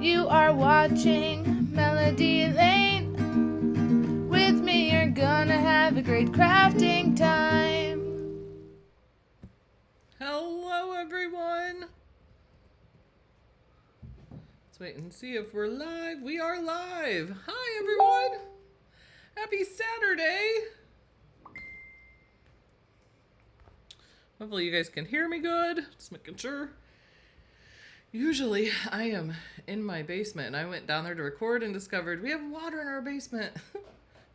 You are watching Melody Lane. With me, you're gonna have a great crafting time. Hello, everyone. Let's wait and see if we're live. We are live. Hi, everyone. Happy Saturday. Hopefully you guys can hear me good. Just making sure. Usually I am in my basement and I went down there to record and discovered we have water in our basement,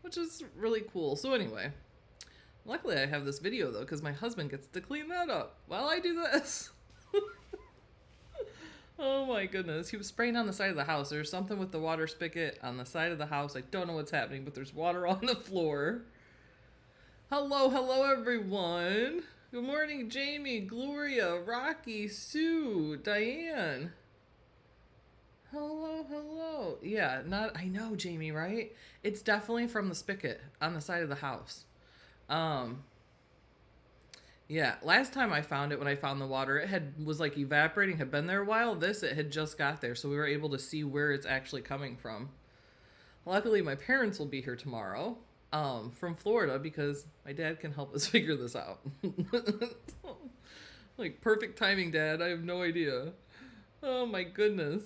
which is really cool. So anyway, luckily I have this video though, because my husband gets to clean that up while I do this. Oh my goodness. He was spraying on the side of the house. There's something with the water spigot on the side of the house. I don't know what's happening, but there's water on the floor. Hello everyone. Good morning, Jamie, Gloria, Rocky, Sue, Diane. Hello. Yeah, I know, Jamie, right? It's definitely from the spigot on the side of the house. Yeah, last time I found it, when I found the water, it was like evaporating, had been there a while. It had just got there, so we were able to see where it's actually coming from. Luckily, my parents will be here tomorrow. From Florida, because my dad can help us figure this out. Like, perfect timing, Dad. I have no idea. Oh my goodness.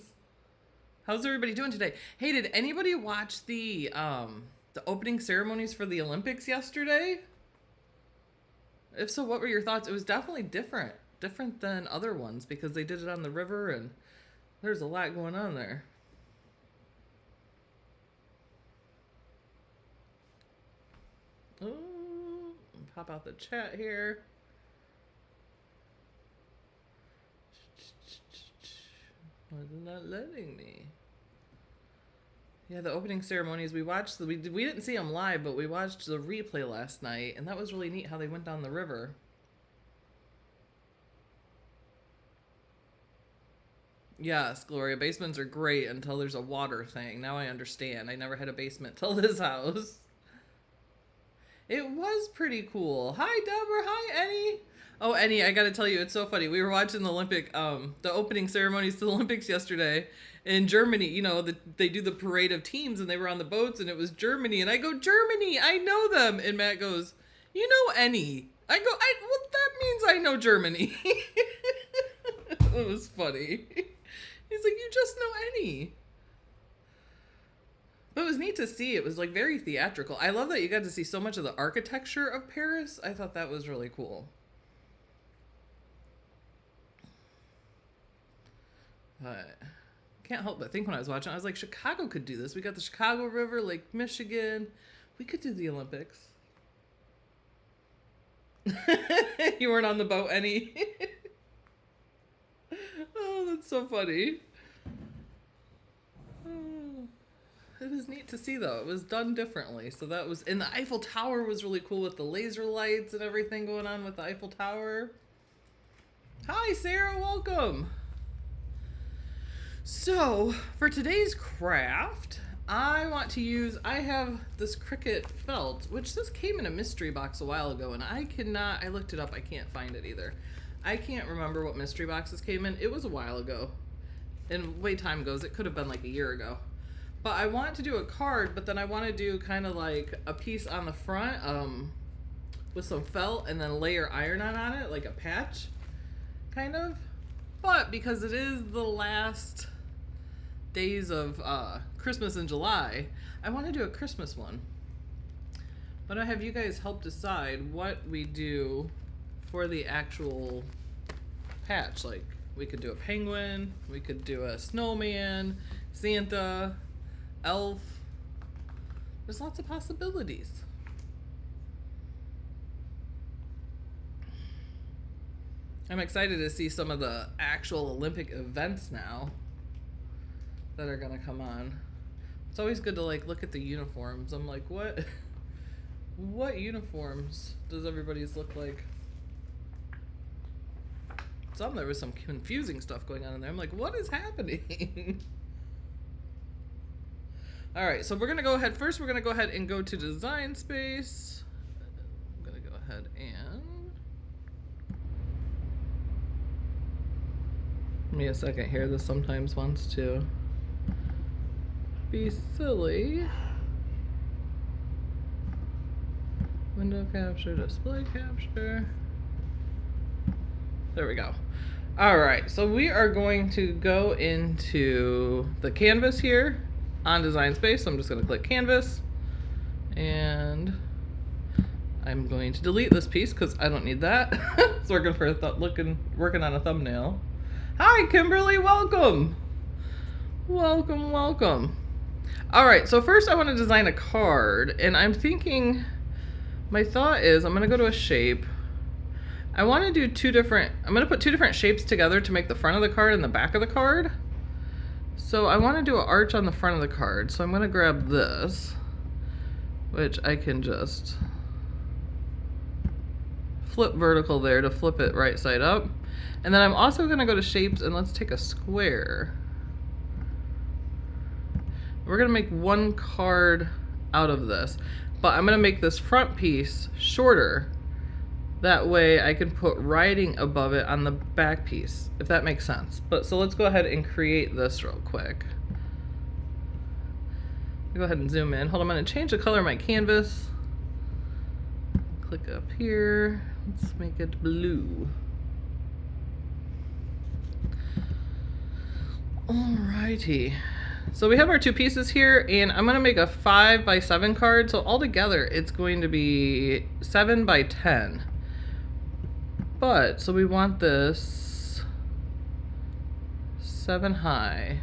How's everybody doing today? Hey, did anybody watch the opening ceremonies for the Olympics yesterday? If so, what were your thoughts? It was definitely different than other ones, because they did it on the river and there's a lot going on there. Oh, pop out the chat here. Why is it not letting me? Yeah, the opening ceremonies, we watched, we didn't see them live, but we watched the replay last night, and that was really neat how they went down the river. Yes, Gloria, basements are great until there's a water thing. Now I understand. I never had a basement till this house. It was pretty cool. Hi, Deborah. Hi, Annie. Oh, Annie, I gotta tell you, it's so funny. We were watching the opening ceremonies to the Olympics yesterday in Germany. You know, they do the parade of teams, and they were on the boats, and it was Germany. And I go, Germany, I know them. And Matt goes, you know Annie. I go, well, that means I know Germany. It was funny. He's like, you just know Annie. But it was neat to see. It was like very theatrical. I love that you got to see so much of the architecture of Paris. I thought that was really cool. But can't help but think when I was watching, I was like, Chicago could do this. We got the Chicago River, Lake Michigan. We could do the Olympics. You weren't on the boat, Annie. Oh, that's so funny. It was neat to see, though. It was done differently. So that was... And the Eiffel Tower was really cool with the laser lights and everything going on with the Eiffel Tower. Hi, Sarah. Welcome. So, for today's craft, I have this Cricut felt, which this came in a mystery box a while ago, and I looked it up. I can't find it either. I can't remember what mystery boxes came in. It was a while ago. And the way time goes, it could have been like a year ago. But I want to do a card, but then I want to do kind of like a piece on the front with some felt and then layer iron-on it, like a patch, kind of. But because it is the last days of Christmas in July, I want to do a Christmas one. But I have you guys help decide what we do for the actual patch. Like, we could do a penguin, we could do a snowman, Santa, elf. There's lots of possibilities. I'm excited to see some of the actual Olympic events now that are gonna come on. It's always good to like look at the uniforms. I'm like, what uniforms does everybody's look like? There was some confusing stuff going on in there. I'm like, what is happening? All right, so we're gonna go ahead. First, we're gonna go ahead and go to Design Space. I'm gonna go ahead and give me a second here. This sometimes wants to be silly. Window capture, display capture. There we go. All right, so we are going to go into the canvas here on Design Space. So I'm just gonna click canvas, and I'm going to delete this piece because I don't need that. It's working for working on a thumbnail. Hi, Kimberly, welcome. Welcome, welcome. All right, so first I want to design a card, and I'm thinking, my thought is I'm gonna go to a shape. I want to do I'm gonna put two different shapes together to make the front of the card and the back of the card. So I want to do an arch on the front of the card. So I'm gonna grab this, which I can just flip vertical there to flip it right side up. And then I'm also gonna go to shapes, and let's take a square. We're gonna make one card out of this, but I'm gonna make this front piece shorter. That way I can put writing above it on the back piece, if that makes sense. But so let's go ahead and create this real quick. Go ahead and zoom in. Hold on, I'm gonna change the color of my canvas. Click up here, let's make it blue. Alrighty. So we have our two pieces here, and I'm gonna make a 5 by 7 card. So altogether it's going to be 7 by 10. But, so we want this 7 high.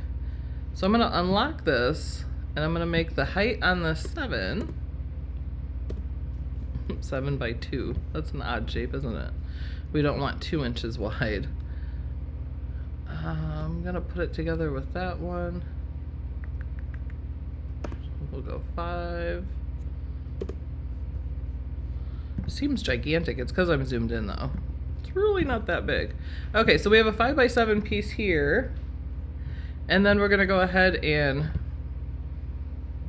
So I'm gonna unlock this, and I'm gonna make the height on the 7 by 2. That's an odd shape, isn't it? We don't want 2 inches wide. I'm gonna put it together with that one. We'll go 5. It seems gigantic. It's because I'm zoomed in though. It's really not that big. Okay, so we have a 5 by 7 piece here. And then we're gonna go ahead and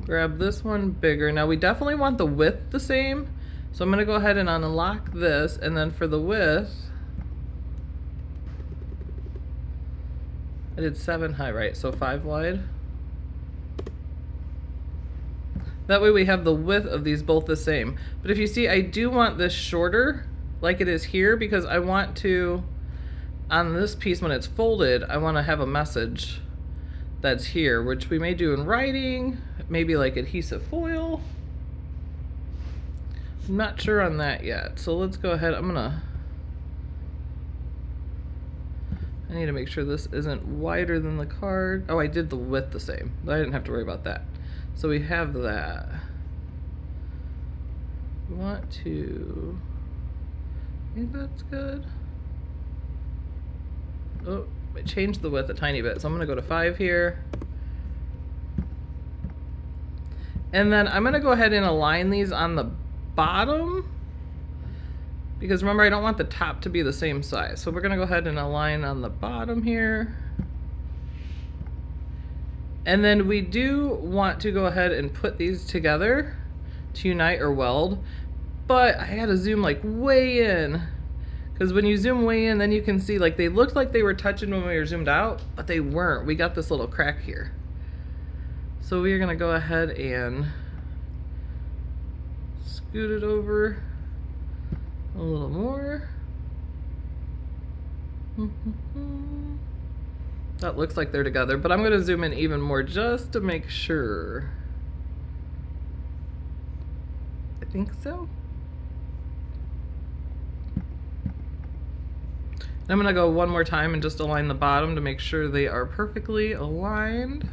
grab this one bigger. Now we definitely want the width the same. So I'm gonna go ahead and unlock this, and then for the width, I did 7 high, right? So 5 wide. That way we have the width of these both the same. But if you see, I do want this shorter like it is here, because I want to, on this piece when it's folded, I want to have a message that's here, which we may do in writing, maybe like adhesive foil. I'm not sure on that yet. So let's go ahead. I need to make sure this isn't wider than the card. Oh, I did the width the same, but I didn't have to worry about that. So we have that. We want to, I think that's good. Oh, I changed the width a tiny bit. So I'm gonna go to 5 here. And then I'm gonna go ahead and align these on the bottom, because remember, I don't want the top to be the same size. So we're gonna go ahead and align on the bottom here. And then we do want to go ahead and put these together to unite or weld, but I had to zoom like way in, because when you zoom way in, then you can see like they looked like they were touching when we were zoomed out, but they weren't. We got this little crack here. So we are gonna go ahead and scoot it over a little more. That looks like they're together, but I'm gonna zoom in even more just to make sure. I think so. And I'm gonna go one more time and just align the bottom to make sure they are perfectly aligned.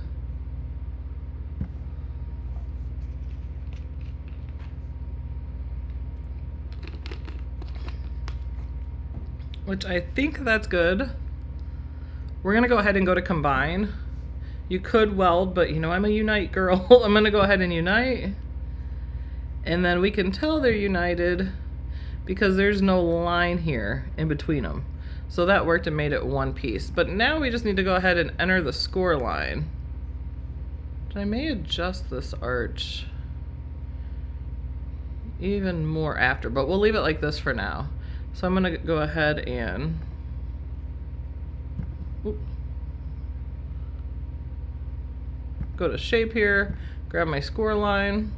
Which I think that's good. We're gonna go ahead and go to combine. You could weld, but you know, I'm a unite girl. I'm gonna go ahead and unite. And then we can tell they're united because there's no line here in between them. So that worked and made it one piece. But now we just need to go ahead and enter the score line. I may adjust this arch even more after, but we'll leave it like this for now. So I'm gonna go ahead and go to shape here, grab my score line.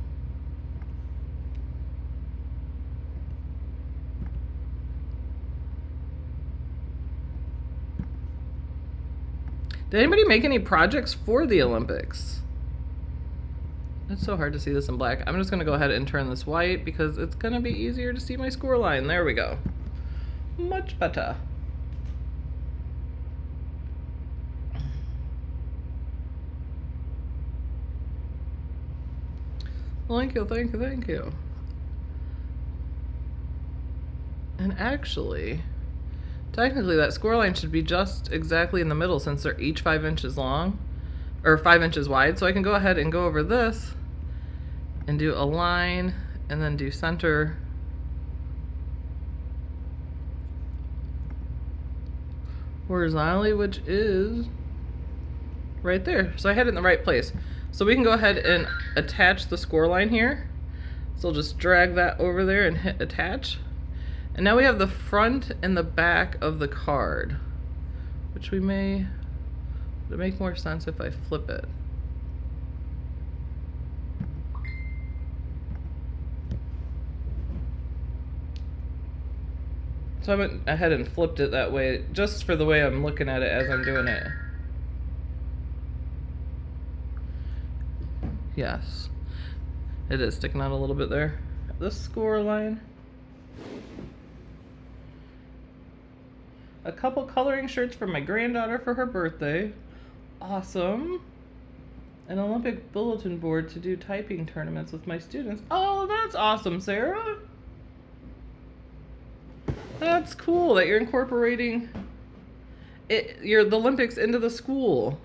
Did anybody make any projects for the Olympics? It's so hard to see this in black. I'm just gonna go ahead and turn this white because it's gonna be easier to see my score line. There we go. Much better. Thank you, thank you, thank you. And actually, technically that score line should be just exactly in the middle since they're each 5 inches long, or 5 inches wide. So I can go ahead and go over this and do a line and then do center. Horizontally, which is right there. So I had it in the right place. So we can go ahead and attach the score line here. So I'll just drag that over there and hit attach. And now we have the front and the back of the card, which would make more sense if I flip it. So I went ahead and flipped it that way, just for the way I'm looking at it as I'm doing it. Yes, it is sticking out a little bit there. The score line. A couple coloring shirts for my granddaughter for her birthday. Awesome. An Olympic bulletin board to do typing tournaments with my students. Oh, that's awesome, Sarah. That's cool that you're incorporating the Olympics into the school.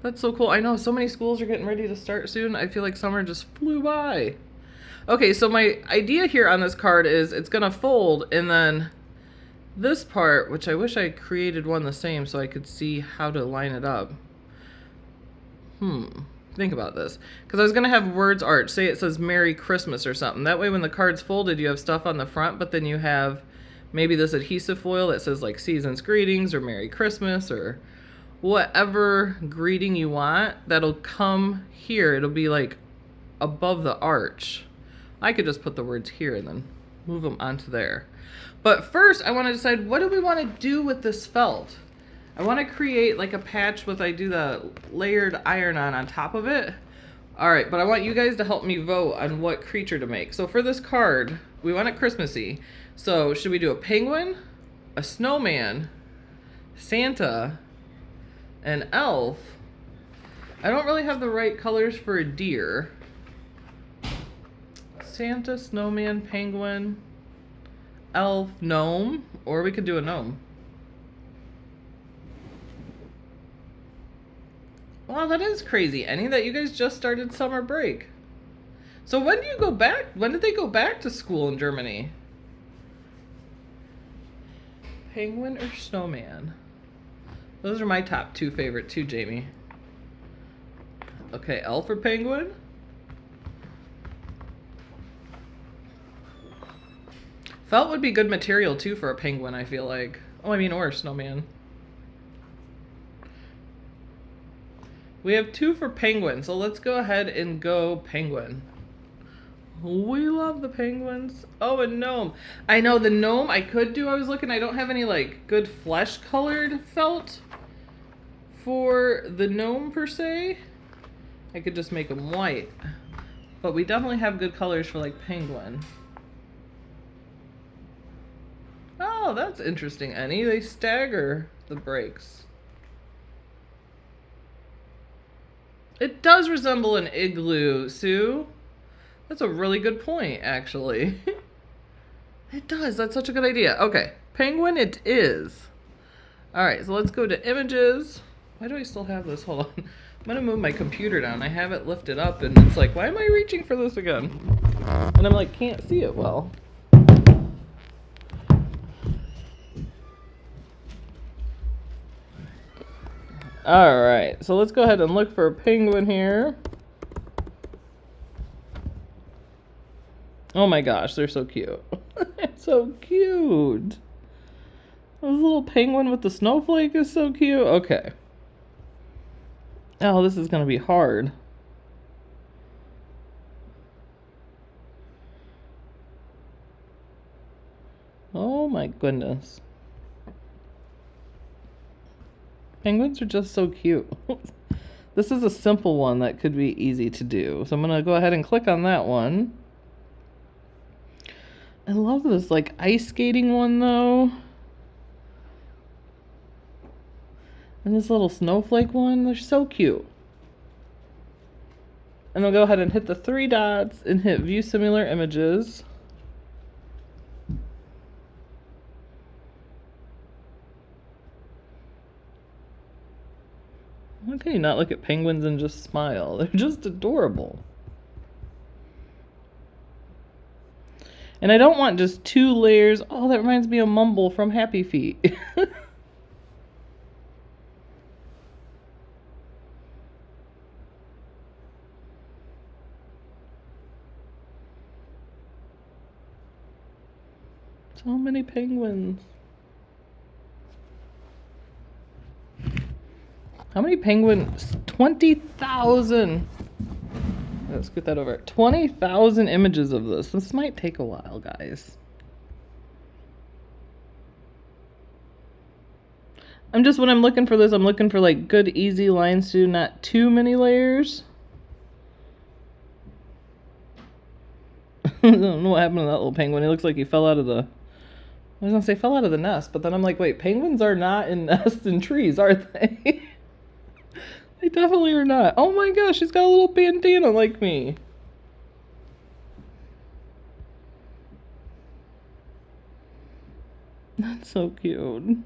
That's so cool. I know so many schools are getting ready to start soon. I feel like summer just flew by. Okay, so my idea here on this card is it's gonna fold, and then this part, which I wish I created one the same so I could see how to line it up. Think about this. Because I was going to have words art. Say it says Merry Christmas or something. That way when the card's folded, you have stuff on the front, but then you have maybe this adhesive foil that says like Season's Greetings or Merry Christmas or whatever greeting you want. That'll come here. It'll be like above the arch. I could just put the words here and then move them onto there. But first, I want to decide, what do we want to do with this felt? I want to create like a patch with, I do the layered iron-on top of it. All right, but I want you guys to help me vote on what creature to make. So for this card, we want it Christmassy. So should we do a penguin, a snowman, Santa, an elf? I don't really have the right colors for a deer. Santa, snowman, penguin, elf, gnome, or we could do a gnome. Wow, that is crazy, Annie, that you guys just started summer break. So when do you go back? When did they go back to school in Germany? Penguin or snowman? Those are my top two favorite too, Jamie. Okay, elf or penguin? Felt would be good material too for a penguin, I feel like. Oh, I mean, or a snowman. We have two for penguin, so let's go ahead and go penguin. We love the penguins. Oh, a gnome. I know the gnome I could do. I was looking, I don't have any like good flesh colored felt for the gnome per se. I could just make them white. But we definitely have good colors for like penguin. Oh, that's interesting, Annie. They stagger the breaks. It does resemble an igloo, Sue. That's a really good point, actually. It does. That's such a good idea. Okay, penguin it is. All right, so let's go to images. Why do I still have this? Hold on. I'm going to move my computer down. I have it lifted up, and it's like, why am I reaching for this again? And I'm like, can't see it well. All right, so let's go ahead and look for a penguin here. Oh my gosh, they're so cute. So cute. This little penguin with the snowflake is so cute. Okay. Oh, this is going to be hard. Oh my goodness. Penguins are just so cute. This is a simple one that could be easy to do. So I'm going to go ahead and click on that one. I love this like ice skating one though. And this little snowflake one, they're so cute. And I'll go ahead and hit the 3 dots and hit view similar images. How can you not look at penguins and just smile? They're just adorable. And I don't want just 2 layers. Oh, that reminds me of Mumble from Happy Feet. So many penguins. How many penguins? 20,000. Let's get that over. 20,000 images of this. This might take a while, guys. When I'm looking for this, I'm looking for like good, easy lines to do, not too many layers. I don't know what happened to that little penguin. He looks like he fell out of the... I was gonna say fell out of the nest, but then I'm like, wait, penguins are not in nests in trees, are they? They definitely are not. Oh my gosh, she's got a little bandana like me. That's so cute.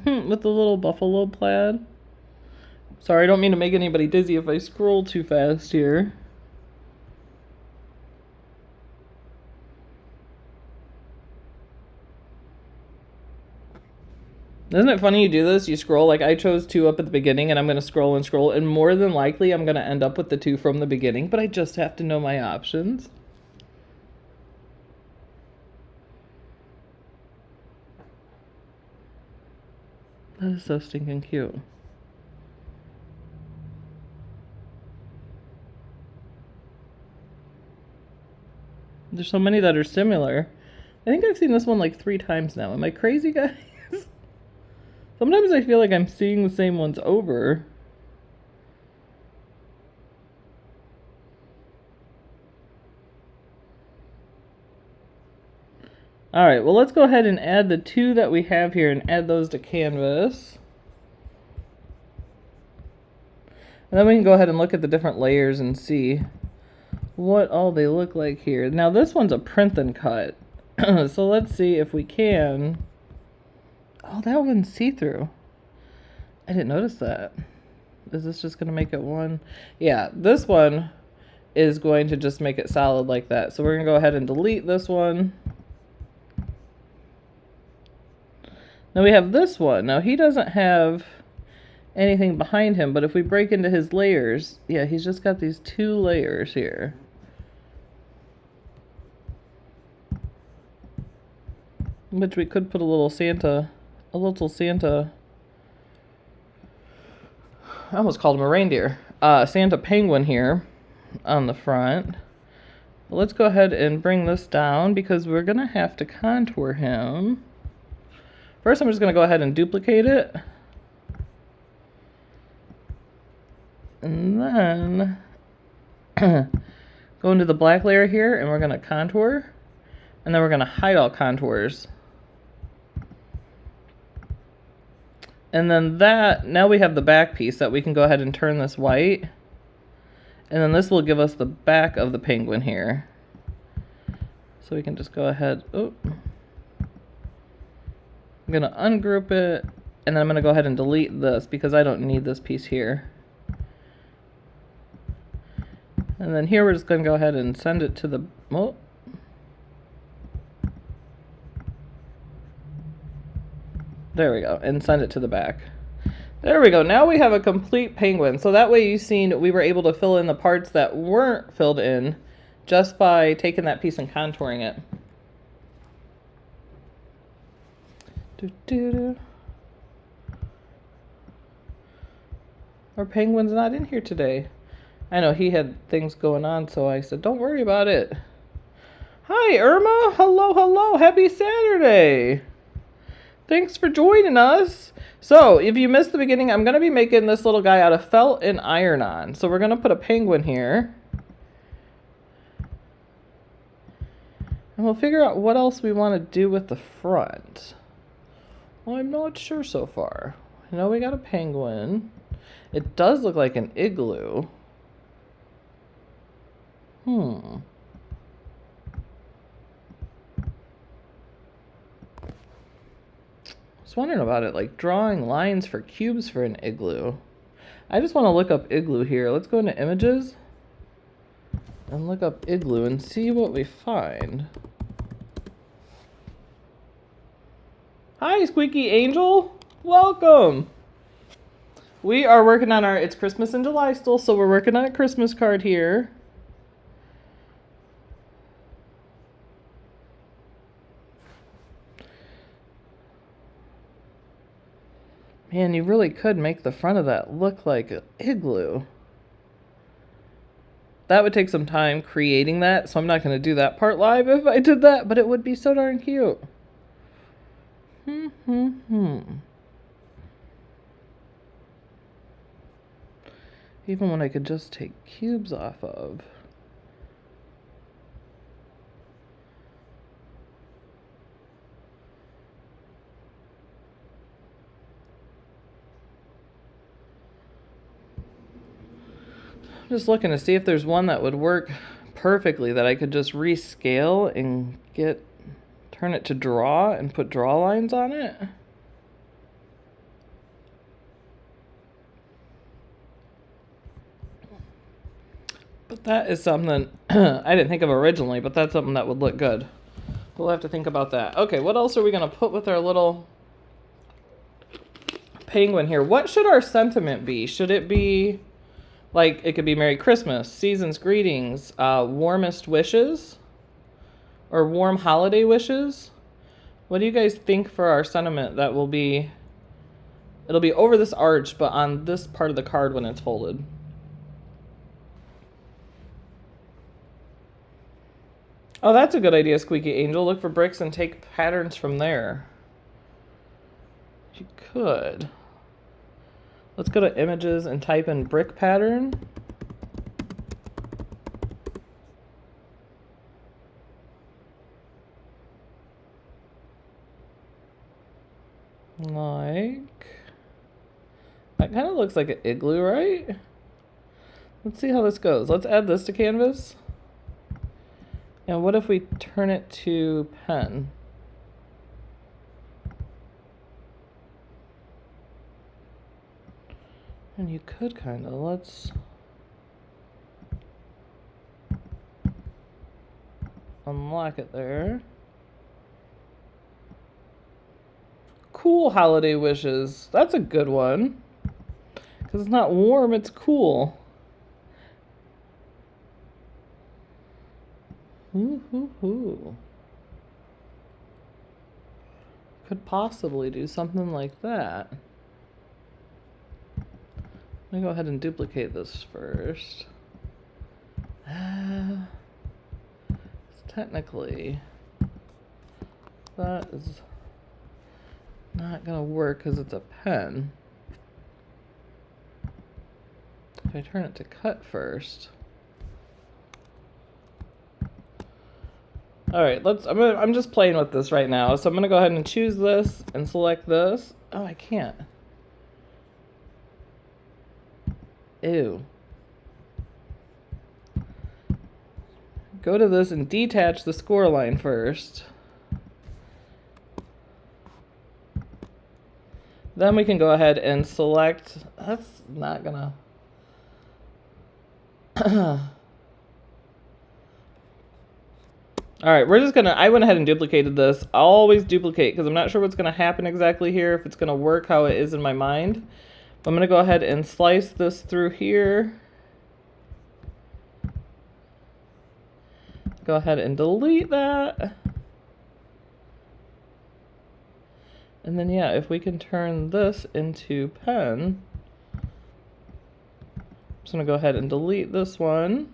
With the little buffalo plaid. Sorry, I don't mean to make anybody dizzy if I scroll too fast here. Isn't it funny you do this? You scroll, like I chose 2 up at the beginning and I'm going to scroll and scroll, and more than likely I'm going to end up with the 2 from the beginning, but I just have to know my options. That is so stinking cute. There's so many that are similar. I think I've seen this one like 3 times now. Am I crazy, guys? Sometimes I feel like I'm seeing the same ones over. Alright, well let's go ahead and add the 2 that we have here and add those to canvas. And then we can go ahead and look at the different layers and see what all they look like here. Now this one's a print and cut. So let's see if we can... Oh, that one's see-through. I didn't notice that. Is this just going to make it one? Yeah, this one is going to just make it solid like that. So we're going to go ahead and delete this one. Now we have this one. Now he doesn't have anything behind him, but if we break into his layers, yeah, he's just got these 2 layers here. Which we could put a little Santa, I almost called him a reindeer. Santa penguin here on the front. But let's go ahead and bring this down because we're going to have to contour him. First, I'm just going to go ahead and duplicate it. And then go into the black layer here and we're going to contour. And then we're going to hide all contours. And then now we have the back piece that we can go ahead and turn this white. And then this will give us the back of the penguin here. So we can just go ahead. Oh. I'm going to ungroup it. And then I'm going to go ahead and delete this because I don't need this piece here. And then here we're just going to go ahead and send it to the... Oh. There we go, and send it to the back. There we go. Now we have a complete penguin. So that way you've seen we were able to fill in the parts that weren't filled in just by taking that piece and contouring it. Our penguin's not in here today. I know he had things going on, so I said, don't worry about it. Hi, Irma. Hello, hello. Happy Saturday. Thanks for joining us. So, if you missed the beginning, I'm going to be making this little guy out of felt and iron-on. So, we're going to put a penguin here. And we'll figure out what else we want to do with the front. Well, I'm not sure so far. I know we got a penguin. It does look like an igloo. I was wondering about it, like drawing lines for cubes for an igloo. I just want to look up igloo here. Let's go into images and look up igloo and see what we find. Hi, Squeaky Angel. Welcome. We are working on our It's Christmas in July still, so we're working on a Christmas card here. Man, you really could make the front of that look like an igloo. That would take some time creating that, so I'm not going to do that part live if I did that, but it would be so darn cute. Even when I could just take cubes off of. I'm just looking to see if there's one that would work perfectly that I could just rescale and turn it to draw and put draw lines on it. But that is something I didn't think of originally, but that's something that would look good. We'll have to think about that. Okay, what else are we going to put with our little penguin here? What should our sentiment be? Should it be, like, it could be Merry Christmas, Season's Greetings, Warmest Wishes, or Warm Holiday Wishes? What do you guys think for our sentiment that will be, it'll be over this arch, but on this part of the card when it's folded? Oh, that's a good idea, Squeaky Angel. Look for bricks and take patterns from there. You could. Let's go to images and type in brick pattern. Like, that kind of looks like an igloo, right? Let's see how this goes. Let's add this to canvas. And what if we turn it to pen? And you could kind of, let's unlock it there. Cool holiday wishes. That's a good one. Because it's not warm, it's cool. Could possibly do something like that. Let me go ahead and duplicate this first. Technically, that is not gonna work because it's a pen. If I turn it to cut first. All right, I'm just playing with this right now. So I'm gonna go ahead and choose this and select this. Oh, I can't. Ew. Go to this and detach the score line first. Then we can go ahead and select, that's not gonna, all right, we're just gonna, I went ahead and duplicated this. I'll always duplicate because I'm not sure what's gonna happen exactly here, if it's gonna work how it is in my mind. I'm going to go ahead and slice this through here. Go ahead and delete that. And then, yeah, if we can turn this into pen, I'm just going to go ahead and delete this one.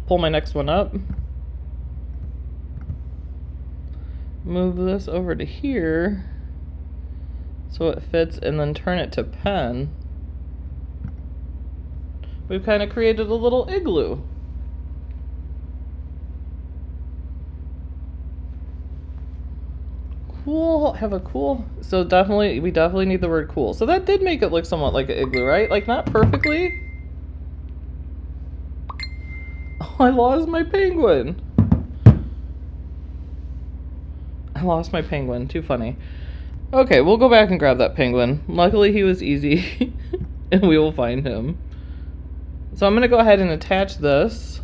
Pull my next one up. Move this over to here so it fits, and then turn it to pen. We've kind of created a little igloo. Cool, have a cool. So we definitely need the word cool. So that did make it look somewhat like an igloo, right? Like not perfectly. Oh, I lost my penguin. I lost my penguin, too funny. Okay, we'll go back and grab that penguin. Luckily he was easy and we will find him. So I'm gonna go ahead and attach this.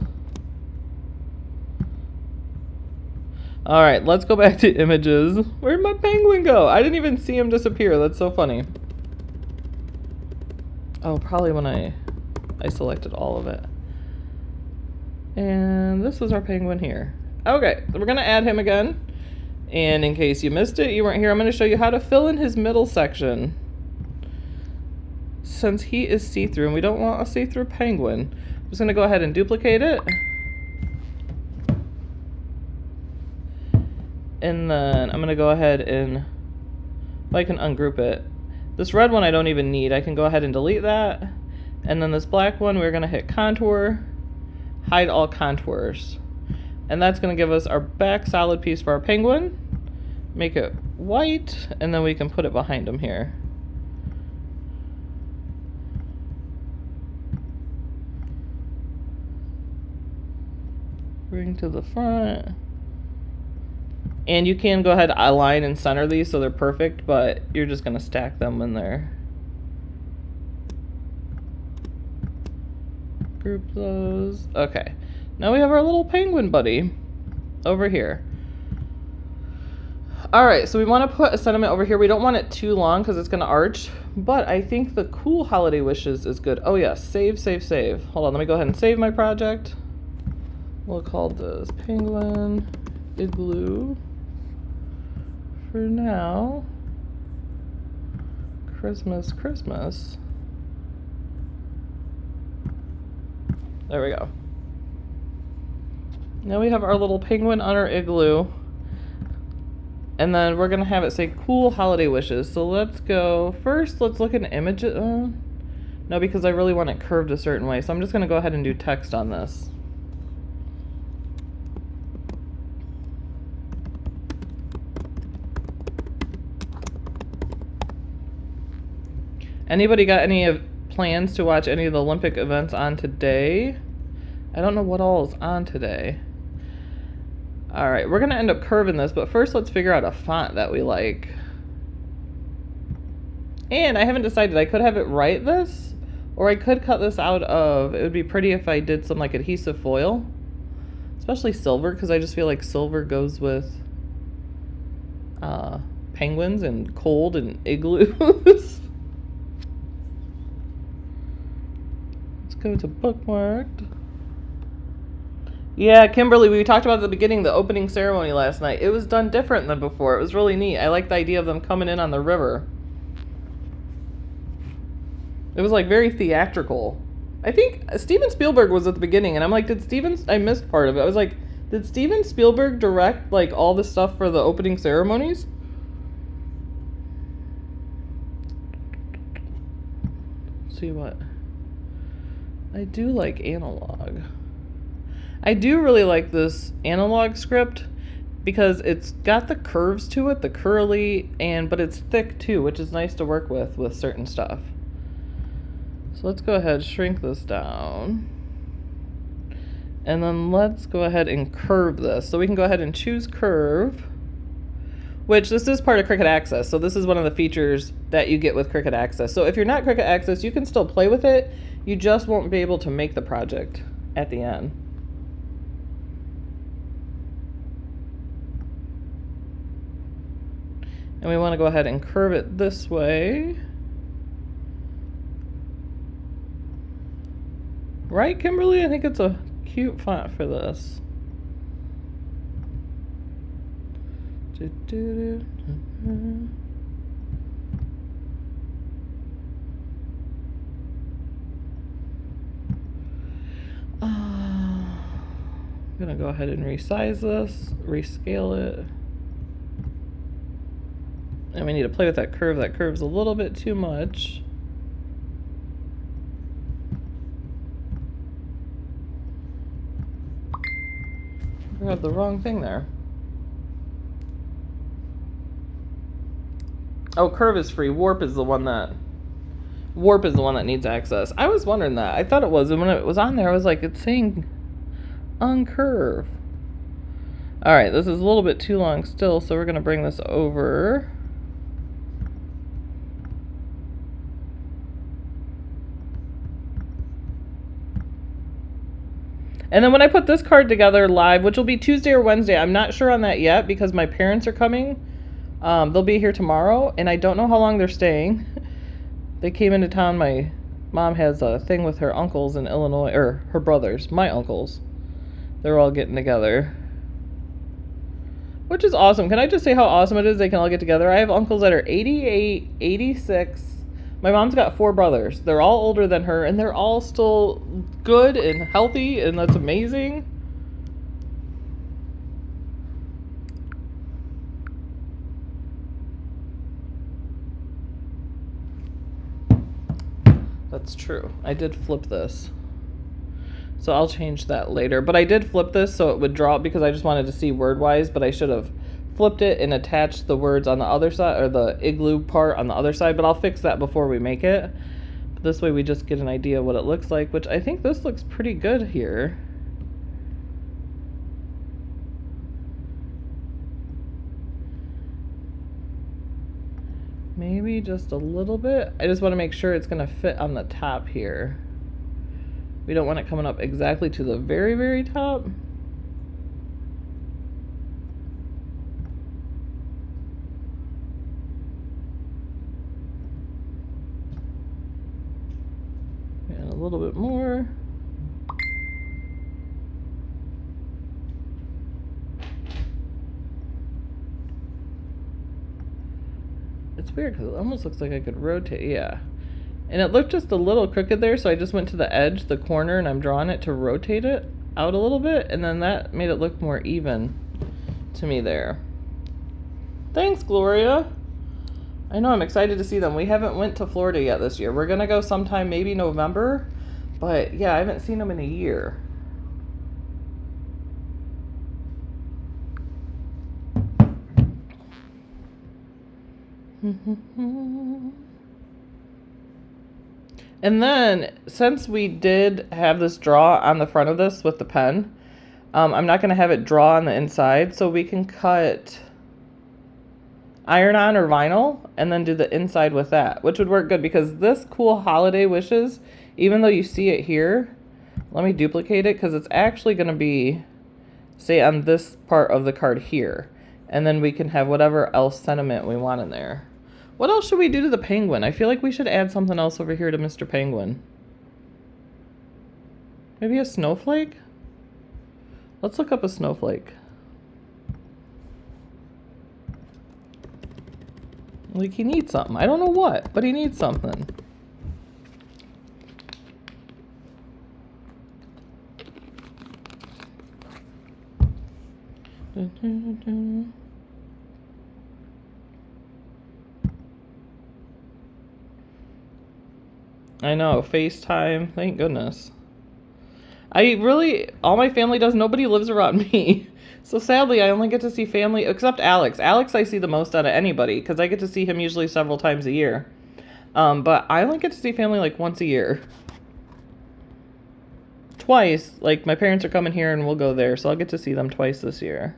All right, let's go back to images. Where'd my penguin go? I didn't even see him disappear. That's so funny. Oh, probably when I selected all of it. And this is our penguin here. Okay, so we're gonna add him again. And in case you missed it, you weren't here, I'm gonna show you how to fill in his middle section. Since he is see-through and we don't want a see-through penguin, I'm just gonna go ahead and duplicate it. And then I'm gonna go ahead and, I can ungroup it. This red one I don't even need. I can go ahead and delete that. And then this black one, we're gonna hit contour, hide all contours. And that's gonna give us our back solid piece for our penguin. Make it white, and then we can put it behind him here. Bring to the front. And you can go ahead, align and center these so they're perfect, but you're just gonna stack them in there. Group those. Okay. Now we have our little penguin buddy over here. All right, so we want to put a sentiment over here. We don't want it too long because it's going to arch, but I think the cool holiday wishes is good. Oh yes, save, save, save. Hold on, let me go ahead and save my project. We'll call this Penguin Igloo. For now, Christmas, Christmas. There we go. Now we have our little penguin on our igloo. And then we're going to have it say cool holiday wishes. So let's go. First, let's look at an image. No, because I really want it curved a certain way. So I'm just going to go ahead and do text on this. Anybody got any plans to watch any of the Olympic events on today? I don't know what all is on today. All right, we're gonna end up curving this, but first let's figure out a font that we like. And I haven't decided, I could have it write this, or I could cut this out of, it would be pretty if I did some like adhesive foil, especially silver, because I just feel like silver goes with penguins and cold and igloos. Let's go to bookmarked. Yeah, Kimberly, we talked about at the beginning, the opening ceremony last night. It was done different than before. It was really neat. I like the idea of them coming in on the river. It was like very theatrical. I think Steven Spielberg was at the beginning, and I'm like, I missed part of it. I was like, did Steven Spielberg direct like all the stuff for the opening ceremonies? Let's see what. I do like analog. I do really like this analog script because it's got the curves to it, the curly, but it's thick too, which is nice to work with certain stuff. So let's go ahead, shrink this down. And then let's go ahead and curve this. So we can go ahead and choose curve, which this is part of Cricut Access. So this is one of the features that you get with Cricut Access. So if you're not Cricut Access, you can still play with it. You just won't be able to make the project at the end. And we want to go ahead and curve it this way. Right, Kimberly? I think it's a cute font for this. I'm gonna go ahead and resize this, rescale it. And we need to play with that curve. That curve's a little bit too much. I have the wrong thing there. Oh, curve is free. Warp is the one that needs access. I was wondering that. I thought it was, and when it was on there, I was like, it's saying uncurve. All right, this is a little bit too long still, so we're gonna bring this over. And then when I put this card together live, which will be Tuesday or Wednesday, I'm not sure on that yet because my parents are coming. They'll be here tomorrow, and I don't know how long they're staying. They came into town. My mom has a thing with her uncles in Illinois, or her brothers, my uncles. They're all getting together, which is awesome. Can I just say how awesome it is they can all get together? I have uncles that are 88, 86. My mom's got 4 brothers. They're all older than her, and they're all still good and healthy, and that's amazing. That's true. I did flip this. So I'll change that later. But I did flip this so it would draw because I just wanted to see word-wise, but I should have flipped it and attached the words on the other side, or the igloo part on the other side, but I'll fix that before we make it. But this way we just get an idea of what it looks like, which I think this looks pretty good here. Maybe just a little bit. I just want to make sure it's going to fit on the top here. We don't want it coming up exactly to the very, very top. And a little bit more. It's weird because it almost looks like I could rotate, yeah. And it looked just a little crooked there, so I just went to the edge, the corner, and I'm drawing it to rotate it out a little bit, and then that made it look more even to me there. Thanks, Gloria. I know, I'm excited to see them. We haven't went to Florida yet this year. We're gonna go sometime, maybe November, but yeah, I haven't seen them in a year. And then, since we did have this draw on the front of this with the pen, I'm not going to have it draw on the inside, so we can cut iron-on or vinyl and then do the inside with that, which would work good because this cool holiday wishes, even though you see it here, let me duplicate it because it's actually going to be, say, on this part of the card here, and then we can have whatever else sentiment we want in there. What else should we do to the penguin? I feel like we should add something else over here to Mr. Penguin. Maybe a snowflake? Let's look up a snowflake. Like, he needs something. I don't know what, but he needs something. I know, FaceTime, thank goodness. All my family does, nobody lives around me. So sadly, I only get to see family, except Alex. Alex I see the most out of anybody, because I get to see him usually several times a year. But I only get to see family like once a year. Twice, like my parents are coming here and we'll go there, so I'll get to see them twice this year.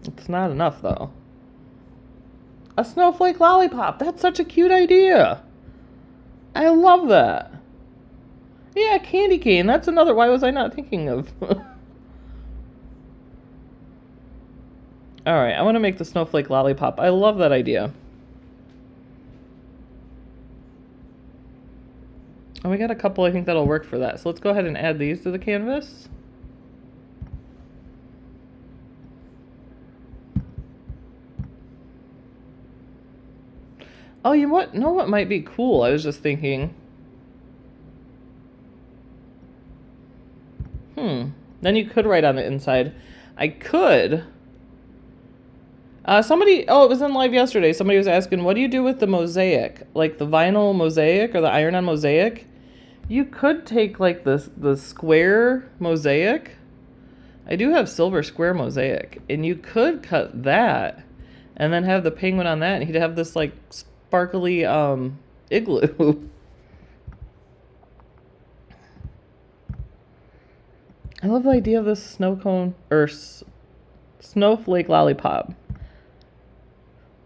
It's not enough though. A snowflake lollipop. That's such a cute idea. I love that. Yeah, candy cane. That's another. Why was I not thinking of? All right, I want to make the snowflake lollipop. I love that idea. Oh, we got a couple I think that'll work for that. So let's go ahead and add these to the canvas. Oh, you know what might be cool? I was just thinking. Then you could write on the inside. I could. It was in live yesterday. Somebody was asking, what do you do with the mosaic? Like the vinyl mosaic or the iron-on mosaic? You could take like the square mosaic. I do have silver square mosaic. And you could cut that and then have the penguin on that. And he'd have this like sparkly igloo. I love the idea of this snow cone or snowflake lollipop.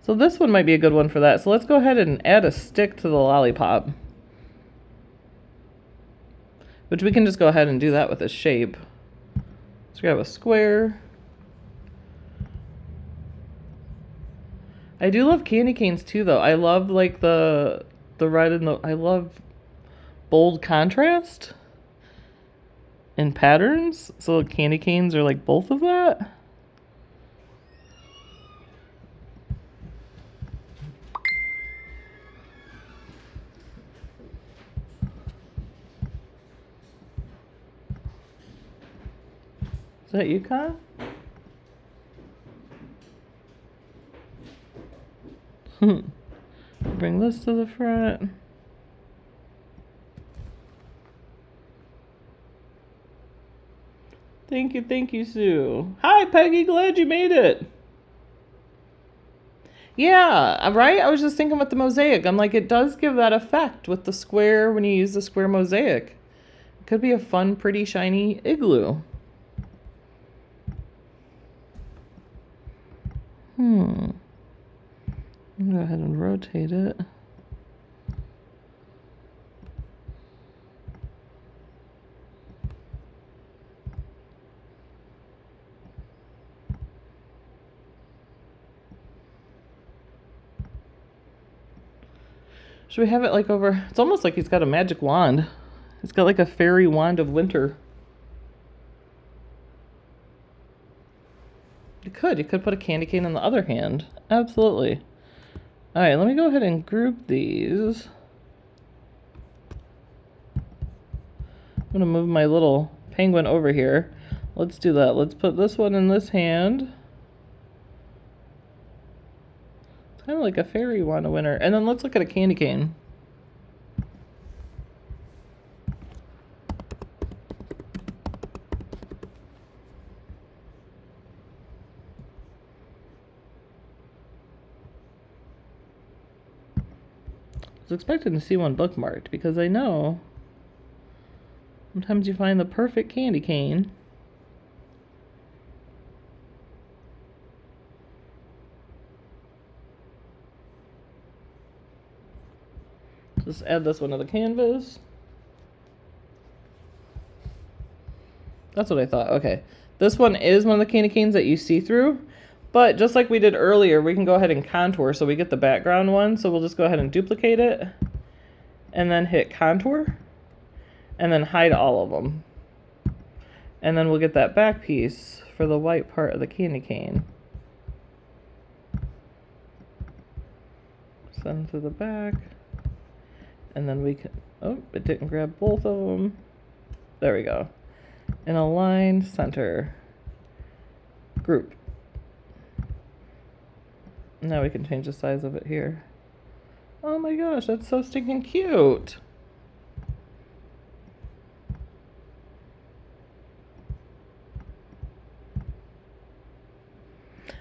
So this one might be a good one for that. So let's go ahead and add a stick to the lollipop. Which we can just go ahead and do that with a shape. Let's grab a square. I do love candy canes too though. I love like the red and I love bold contrast and patterns. So candy canes are like both of that. Is that you, Kyle? Bring this to the front. Thank you, Sue. Hi, Peggy. Glad you made it. Yeah, right? I was just thinking with the mosaic. I'm like, it does give that effect with the square when you use the square mosaic. It could be a fun, pretty, shiny igloo. I'm gonna go ahead and rotate it. Should we have it like over? It's almost like he's got a magic wand. He's got like a fairy wand of winter. You could put a candy cane in the other hand. Absolutely. All right, let me go ahead and group these. I'm gonna move my little penguin over here. Let's do that. Let's put this one in this hand. It's kind of like a fairy wand of winter. And then let's look at a candy cane. I was expecting to see one bookmarked because I know sometimes you find the perfect candy cane. Just add this one to the canvas. That's what I thought. Okay. This one is one of the candy canes that you see through. But just like we did earlier, we can go ahead and contour so we get the background one. So we'll just go ahead and duplicate it and then hit contour and then hide all of them. And then we'll get that back piece for the white part of the candy cane. Send to the back. And then we can, oh, it didn't grab both of them. There we go. And align center group. Now we can change the size of it here. Oh my gosh, that's so stinking cute.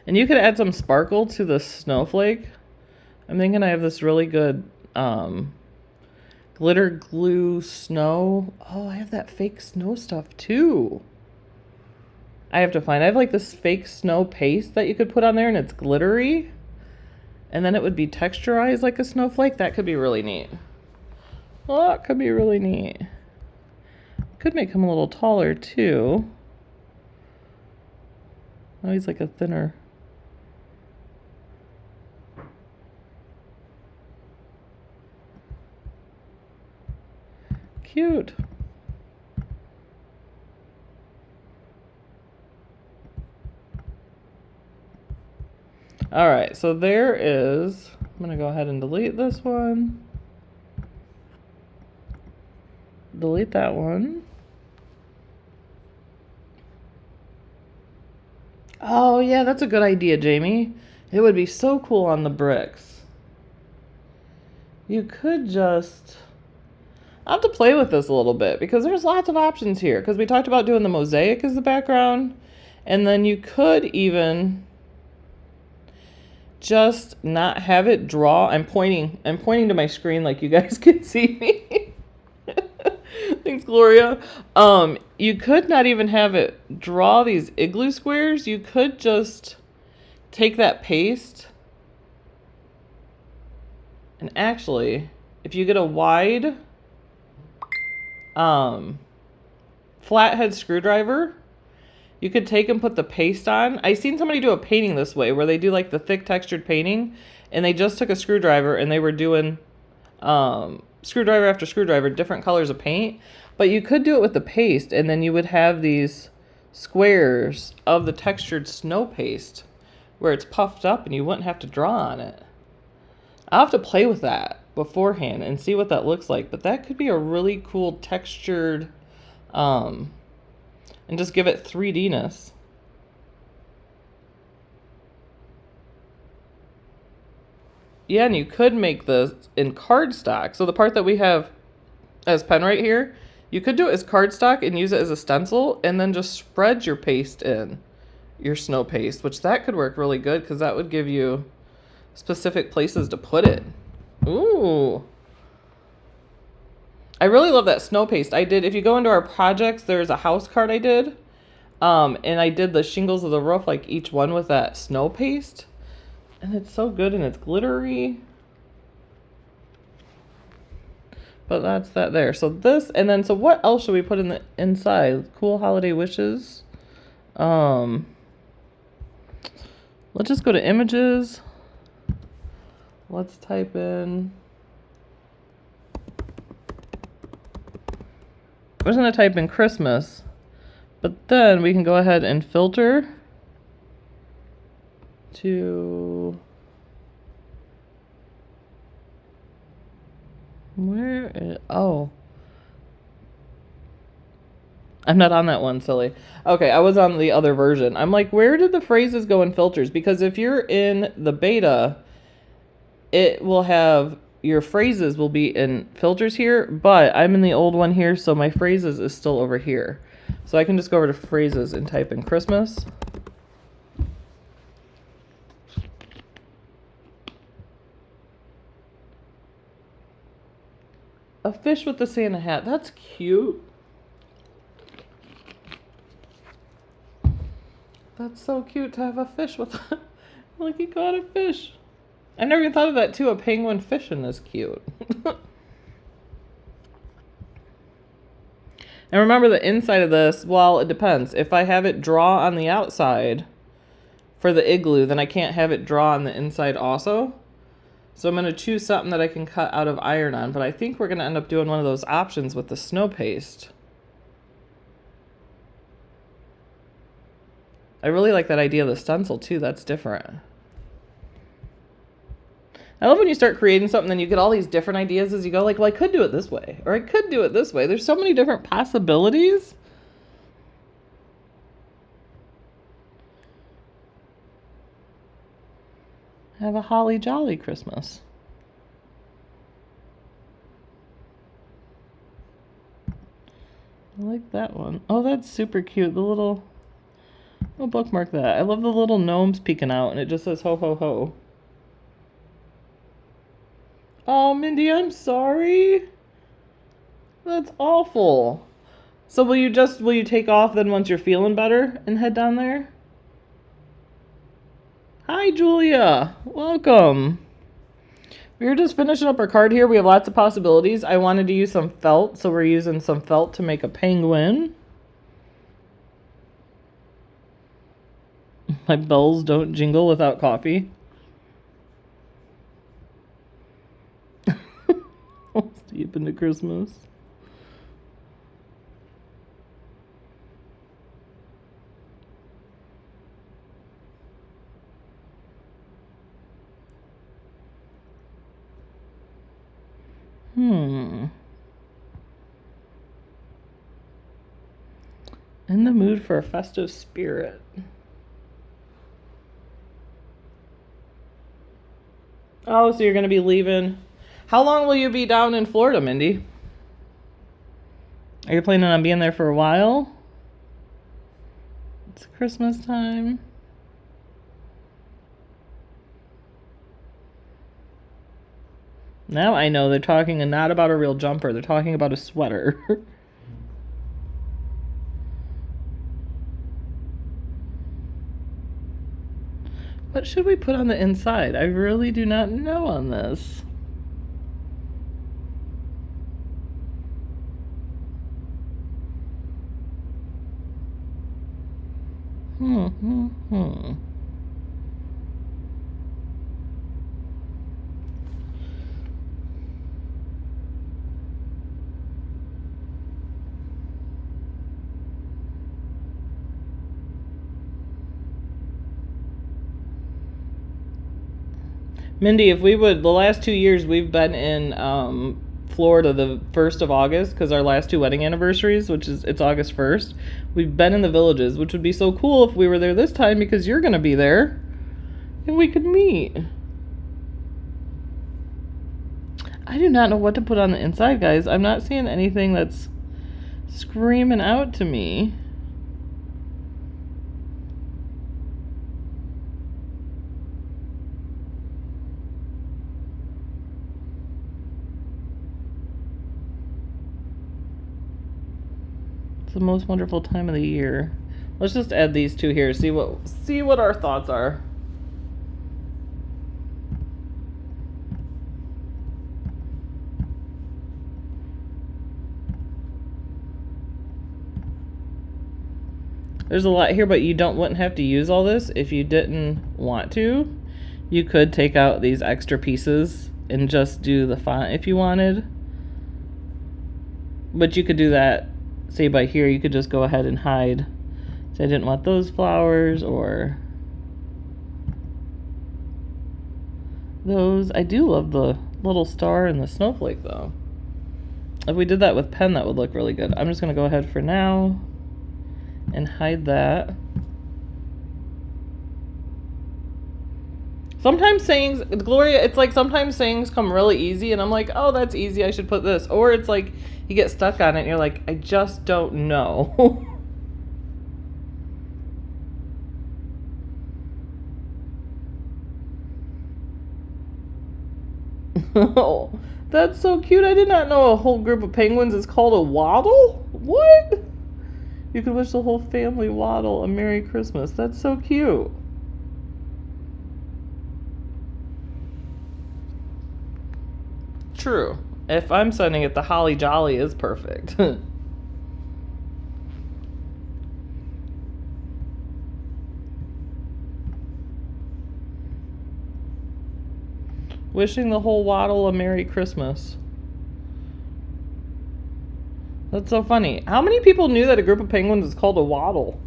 And you could add some sparkle to the snowflake. I'm thinking I have this really good glitter glue snow. Oh, I have that fake snow stuff too. I have like this fake snow paste that you could put on there and it's glittery. And then it would be texturized like a snowflake. That could be really neat. Well, that could be really neat. Could make him a little taller too. Oh, he's like a thinner cute. All right, so there is, I'm gonna go ahead and delete this one. Delete that one. Oh yeah, that's a good idea, Jamie. It would be so cool on the bricks. You could just, I'll have to play with this a little bit because there's lots of options here. Because we talked about doing the mosaic as the background. And then you could even just not have it draw. I'm pointing to my screen like you guys can see me. Thanks, Gloria. You could not even have it draw these igloo squares. You could just take that paste. And actually, if you get a wide flathead screwdriver, you could take and put the paste on. I seen somebody do a painting this way where they do like the thick textured painting and they just took a screwdriver and they were doing screwdriver after screwdriver, different colors of paint. But you could do it with the paste and then you would have these squares of the textured snow paste where it's puffed up and you wouldn't have to draw on it. I'll have to play with that beforehand and see what that looks like. But that could be a really cool textured, and just give it 3D-ness. Yeah, and you could make this in cardstock. So the part that we have as pen right here, you could do it as cardstock and use it as a stencil and then just spread your paste in, your snow paste, which that could work really good because that would give you specific places to put it. Ooh. I really love that snow paste. I did, if you go into our projects, there's a house card I did. And I did the shingles of the roof, like each one with that snow paste. And it's so good and it's glittery. But that's that there. So this, and then, so what else should we put in the inside? Cool holiday wishes. Let's just go to images. Let's type in, I'm just going to type in Christmas, but then we can go ahead and filter to, where is, oh, I'm not on that one, silly. Okay, I was on the other version. I'm like, where did the phrases go in filters? Because if you're in the beta, it will have, your phrases will be in filters here, but I'm in the old one here, so my phrases is still over here. So I can just go over to phrases and type in Christmas. A fish with the Santa hat. That's cute. That's so cute to have a fish with a, like you got a fish. I never even thought of that too. A penguin fishing is cute. And remember the inside of this, well, it depends. If I have it draw on the outside for the igloo, then I can't have it draw on the inside also. So I'm going to choose something that I can cut out of iron-on. But I think we're going to end up doing one of those options with the snow paste. I really like that idea of the stencil too. That's different. I love when you start creating something and you get all these different ideas as you go, like, well, I could do it this way, or I could do it this way. There's so many different possibilities. Have a holly jolly Christmas. I like that one. Oh, that's super cute. The little, I'll bookmark that. I love the little gnomes peeking out and it just says ho ho ho. Oh, Mindy, I'm sorry. That's awful. So will you take off then once you're feeling better and head down there? Hi, Julia. Welcome. We were just finishing up our card here. We have lots of possibilities. I wanted to use some felt, so we're using some felt to make a penguin. My bells don't jingle without coffee. Deep into Christmas. In the mood for a festive spirit. Oh, so you're going to be leaving. How long will you be down in Florida, Mindy? Are you planning on being there for a while? It's Christmas time. Now I know they're talking not about a real jumper. They're talking about a sweater. What should we put on the inside? I really do not know on this. Mindy, if we would, the last 2 years we've been in Florida the 1st of August, because our last 2 wedding anniversaries, it's August 1st, we've been in the Villages, which would be so cool if we were there this time because you're going to be there and we could meet. I do not know what to put on the inside, guys. I'm not seeing anything that's screaming out to me. It's the most wonderful time of the year. Let's just add these 2 here. See what our thoughts are. There's a lot here, but you wouldn't have to use all this if you didn't want to. You could take out these extra pieces and just do the font if you wanted. But you could do that. Say by here, you could just go ahead and hide. So I didn't want those flowers or those. I do love the little star and the snowflake though. If we did that with pen, that would look really good. I'm just gonna go ahead for now and hide that. Sometimes sayings, Gloria, it's like sometimes sayings come really easy and I'm like, oh, that's easy, I should put this. Or it's like you get stuck on it and you're like, I just don't know. Oh, that's so cute. I did not know a whole group of penguins is called a waddle. What? You could wish the whole family waddle a Merry Christmas. That's so cute. True. If I'm sending it, the Holly Jolly is perfect. Wishing the whole waddle a Merry Christmas. That's so funny. How many people knew that a group of penguins is called a waddle?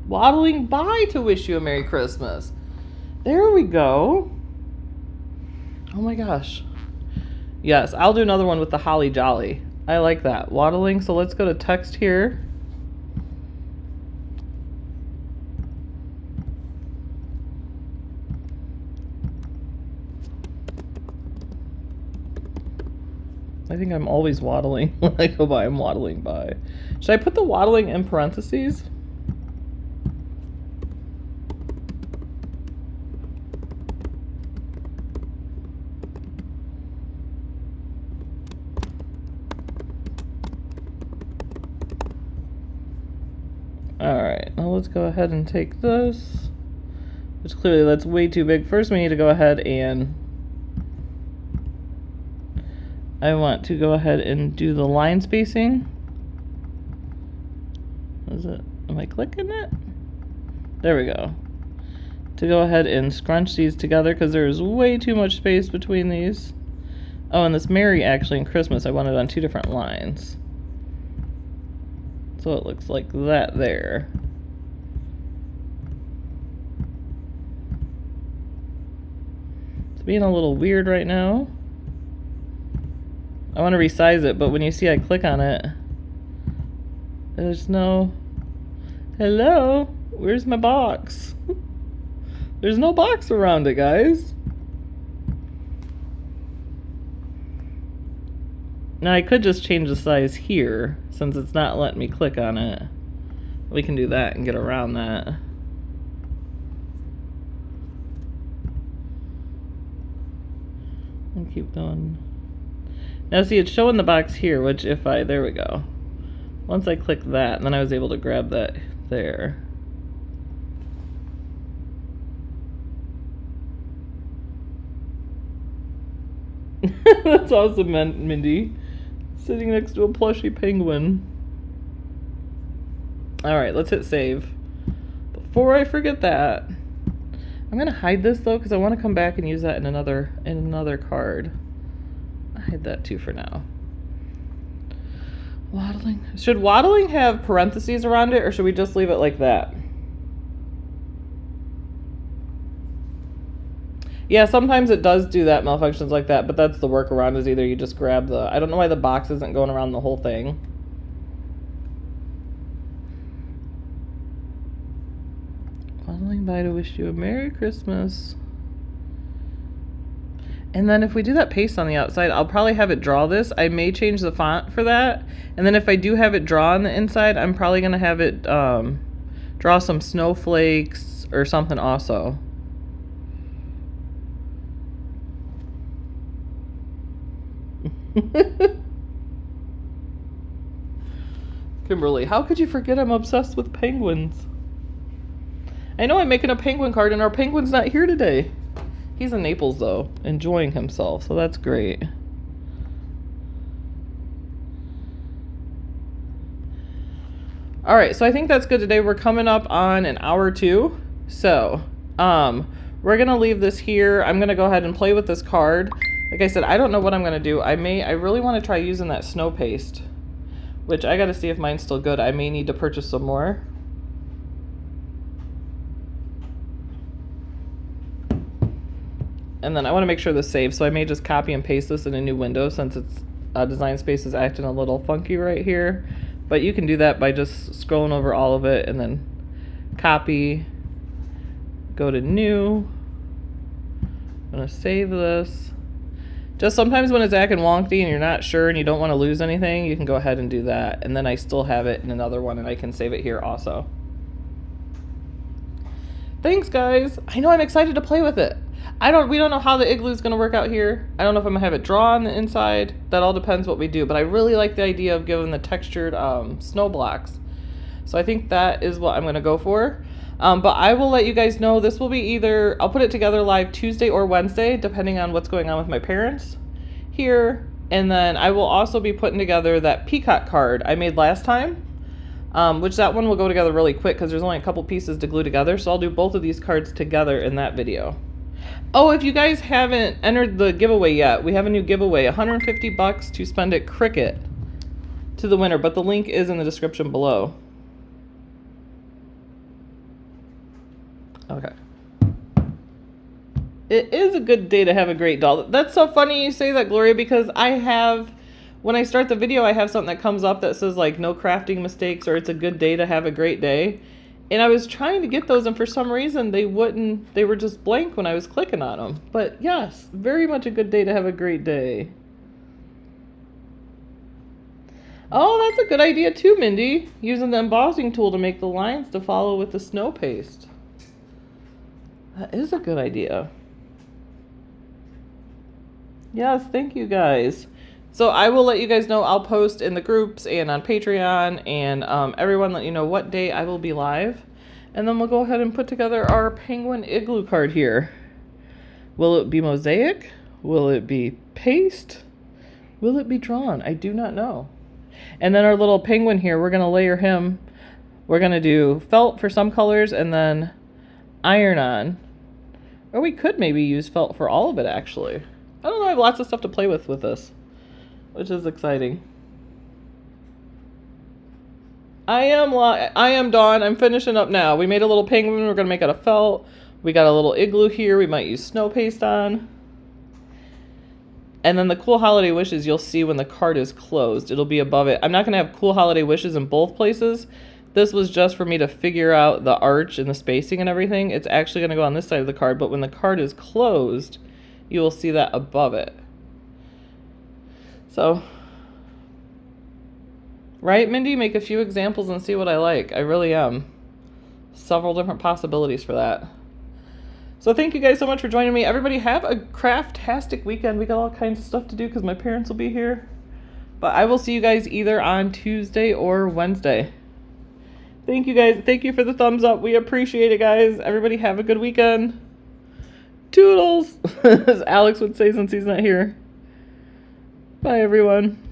Waddling by to wish you a Merry Christmas. There we go. Oh my gosh. Yes, I'll do another one with the Holly Jolly. I like that. Waddling. So let's go to text here. I think I'm always waddling when I go by. I'm waddling by. Should I put the waddling in parentheses? Alright, now let's go ahead and take this. Which clearly that's way too big. First we need to go ahead and I want to go ahead and do the line spacing. Is it? Am I clicking it? There we go. To go ahead and scrunch these together because there's way too much space between these. Oh, and this Merry actually in Christmas I want it on 2 different lines. So it looks like that there. It's being a little weird right now. I want to resize it, but when you see I click on it, there's no, hello, where's my box? There's no box around it, guys. Now I could just change the size here, since it's not letting me click on it. We can do that and get around that. And keep going. Now see, it's showing the box here, which if I, there we go. Once I click that, and then I was able to grab that there. That's awesome, Mindy. Sitting next to a plushy penguin. Alright, let's hit save. Before I forget that, I'm gonna hide this though, because I want to come back and use that in another card. I'll hide that too for now. Waddling. Should waddling have parentheses around it, or should we just leave it like that? Yeah, sometimes it does do that, malfunctions like that, but that's the workaround, is either you just grab the, I don't know why the box isn't going around the whole thing. Waddling by to wish you a Merry Christmas. And then if we do that paste on the outside, I'll probably have it draw this. I may change the font for that. And then if I do have it draw on the inside, I'm probably going to have it draw some snowflakes or something also. Kimberly, how could you forget I'm obsessed with penguins? I know I'm making a penguin card and our penguin's not here today. He's in Naples though, enjoying himself, so that's great. Alright, so I think that's good today. We're coming up on an hour or two. So, we're gonna leave this here. I'm gonna go ahead and play with this card. Like I said, I don't know what I'm gonna do. I really want to try using that snow paste, which I gotta see if mine's still good. I may need to purchase some more. And then I want to make sure this saves, so I may just copy and paste this in a new window since it's Design Space is acting a little funky right here. But you can do that by just scrolling over all of it and then copy, go to new. I'm gonna save this. Just sometimes when it's acting wonky and you're not sure and you don't want to lose anything, you can go ahead and do that. And then I still have it in another one and I can save it here also. Thanks, guys. I know I'm excited to play with it. We don't know how the igloo is going to work out here. I don't know if I'm going to have it draw on the inside. That all depends what we do. But I really like the idea of giving the textured snow blocks. So I think that is what I'm going to go for. But I will let you guys know. This will be either, I'll put it together live Tuesday or Wednesday, depending on what's going on with my parents here. And then I will also be putting together that peacock card I made last time. Which that one will go together really quick because there's only a couple pieces to glue together. So I'll do both of these cards together in that video. Oh, if you guys haven't entered the giveaway yet, we have a new giveaway, $150 to spend at Cricut to the winner, but the link is in the description below. Okay. It is a good day to have a great doll. That's so funny you say that, Gloria, because when I start the video, I have something that comes up that says like no crafting mistakes or it's a good day to have a great day. And I was trying to get those and for some reason they were just blank when I was clicking on them. But yes, very much a good day to have a great day. Oh, that's a good idea too, Mindy. Using the embossing tool to make the lines to follow with the snow paste. That is a good idea. Yes, thank you guys. So I will let you guys know. I'll post in the groups and on Patreon and everyone let you know what day I will be live. And then we'll go ahead and put together our penguin igloo card here. Will it be mosaic? Will it be paste? Will it be drawn? I do not know. And then our little penguin here, we're going to layer him. We're going to do felt for some colors and then iron on. Or we could maybe use felt for all of it actually. I don't know. I have lots of stuff to play with this, which is exciting. I am Dawn. I'm finishing up now. We made a little penguin. We're going to make out of felt. We got a little igloo here. We might use snow paste on. And then the cool holiday wishes you'll see when the card is closed. It'll be above it. I'm not going to have cool holiday wishes in both places. This was just for me to figure out the arch and the spacing and everything. It's actually going to go on this side of the card, but when the card is closed, you will see that above it. So, right, Mindy? Make a few examples and see what I like. I really am. Several different possibilities for that. So thank you guys so much for joining me. Everybody have a craftastic weekend. We got all kinds of stuff to do because my parents will be here. But I will see you guys either on Tuesday or Wednesday. Thank you guys. Thank you for the thumbs up. We appreciate it, guys. Everybody have a good weekend. Toodles, as Alex would say since he's not here. Bye, everyone.